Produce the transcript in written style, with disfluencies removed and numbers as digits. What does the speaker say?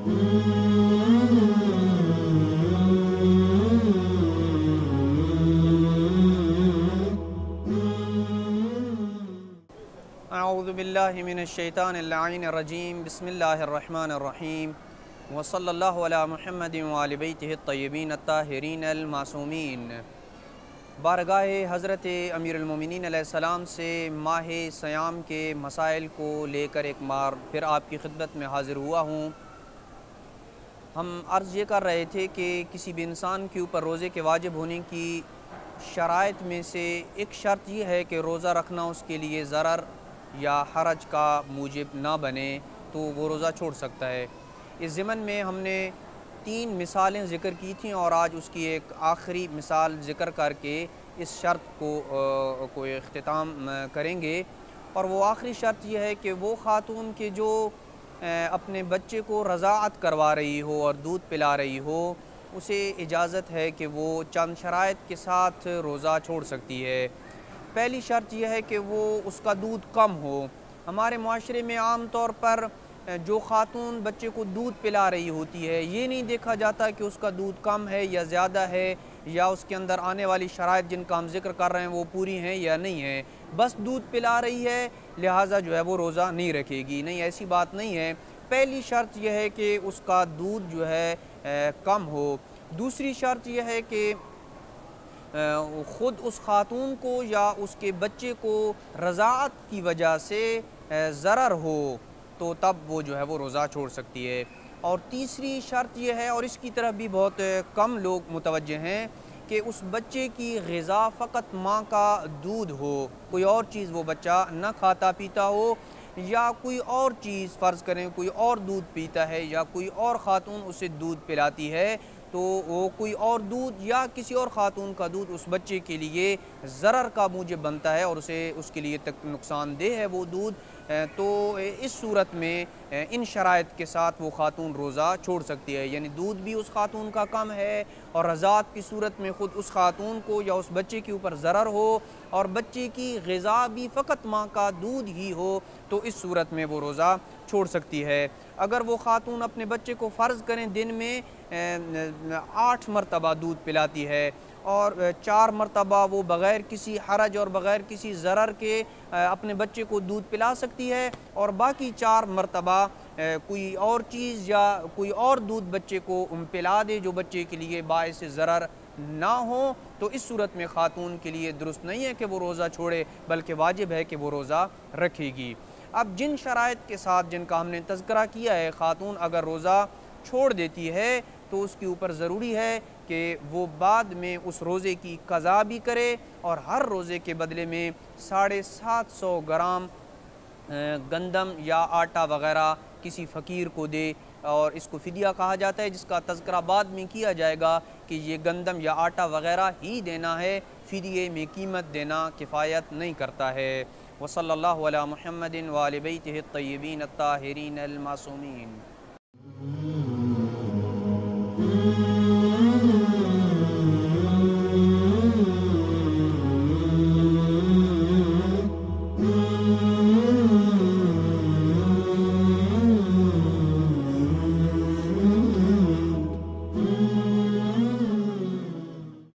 اعوذ باللہ من الشیطان اللعین الرجیم بسم اللہ الرحمن الرحیم وصلی اللہ علی محمد وآل بیتہ الطیبین الطاہرین المعصومین۔ بارگاہ حضرت امیر المومنین علیہ السلام سے ماہ صیام کے مسائل کو لے کر ایک بار پھر آپ کی خدمت میں حاضر ہوا ہوں۔ ہم عرض یہ کر رہے تھے کہ کسی بھی انسان کے اوپر روزے کے واجب ہونے کی شرائط میں سے ایک شرط یہ ہے کہ روزہ رکھنا اس کے لیے ضرر یا حرج کا موجب نہ بنے تو وہ روزہ چھوڑ سکتا ہے۔ اس ضمن میں ہم نے 3 مثالیں ذکر کی تھیں اور آج اس کی ایک آخری مثال ذکر کر کے اس شرط کو اختتام کریں گے، اور وہ آخری شرط یہ ہے کہ وہ خاتون کہ جو اپنے بچے کو رضاعت کروا رہی ہو اور دودھ پلا رہی ہو، اسے اجازت ہے کہ وہ چند شرائط کے ساتھ روزہ چھوڑ سکتی ہے۔ پہلی شرط یہ ہے کہ وہ اس کا دودھ کم ہو۔ ہمارے معاشرے میں عام طور پر جو خاتون بچے کو دودھ پلا رہی ہوتی ہے، یہ نہیں دیکھا جاتا کہ اس کا دودھ کم ہے یا زیادہ ہے، یا اس کے اندر آنے والی شرائط جن کا ہم ذکر کر رہے ہیں وہ پوری ہیں یا نہیں ہیں۔ بس دودھ پلا رہی ہے لہٰذا جو ہے وہ روزہ نہیں رکھے گی، نہیں، ایسی بات نہیں ہے۔ پہلی شرط یہ ہے کہ اس کا دودھ جو ہے کم ہو۔ دوسری شرط یہ ہے کہ خود اس خاتون کو یا اس کے بچے کو رضاعت کی وجہ سے ضرر ہو تو تب وہ جو ہے وہ روزہ چھوڑ سکتی ہے۔ اور تیسری شرط یہ ہے، اور اس کی طرف بھی بہت کم لوگ متوجہ ہیں، کہ اس بچے کی غذا فقط ماں کا دودھ ہو، کوئی اور چیز وہ بچہ نہ کھاتا پیتا ہو، یا کوئی اور چیز فرض کریں کوئی اور دودھ پیتا ہے یا کوئی اور خاتون اسے دودھ پلاتی ہے، تو وہ کوئی اور دودھ یا کسی اور خاتون کا دودھ اس بچے کے لیے ضرر کا موجب بنتا ہے اور اس کے لیے نقصان دہ ہے وہ دودھ، تو اس صورت میں ان شرائط کے ساتھ وہ خاتون روزہ چھوڑ سکتی ہے۔ یعنی دودھ بھی اس خاتون کا کم ہے، اور رضاعت کی صورت میں خود اس خاتون کو یا اس بچے کے اوپر ضرر ہو، اور بچے کی غذا بھی فقط ماں کا دودھ ہی ہو، تو اس صورت میں وہ روزہ چھوڑ سکتی ہے۔ اگر وہ خاتون اپنے بچے کو فرض کریں دن میں 8 مرتبہ دودھ پلاتی ہے، اور 4 مرتبہ وہ بغیر کسی حرج اور بغیر کسی ضرر کے اپنے بچے کو دودھ پلا سکتی ہے، اور باقی 4 مرتبہ کوئی اور چیز یا کوئی اور دودھ بچے کو پلا دے جو بچے کے لیے باعث ضرر نہ ہو، تو اس صورت میں خاتون کے لیے درست نہیں ہے کہ وہ روزہ چھوڑے، بلکہ واجب ہے کہ وہ روزہ رکھے گی۔ اب جن شرائط کے ساتھ جن کا ہم نے تذکرہ کیا ہے، خاتون اگر روزہ چھوڑ دیتی ہے تو اس کے اوپر ضروری ہے کہ وہ بعد میں اس روزے کی قضا بھی کرے، اور ہر روزے کے بدلے میں 750 گرام گندم یا آٹا وغیرہ کسی فقیر کو دے، اور اس کو فدیہ کہا جاتا ہے، جس کا تذکرہ بعد میں کیا جائے گا کہ یہ گندم یا آٹا وغیرہ ہی دینا ہے، فدیے میں قیمت دینا کفایت نہیں کرتا ہے۔ وصلی اللہ علی محمد وآل بیتہ الطیبین الطاہرین المعصومین۔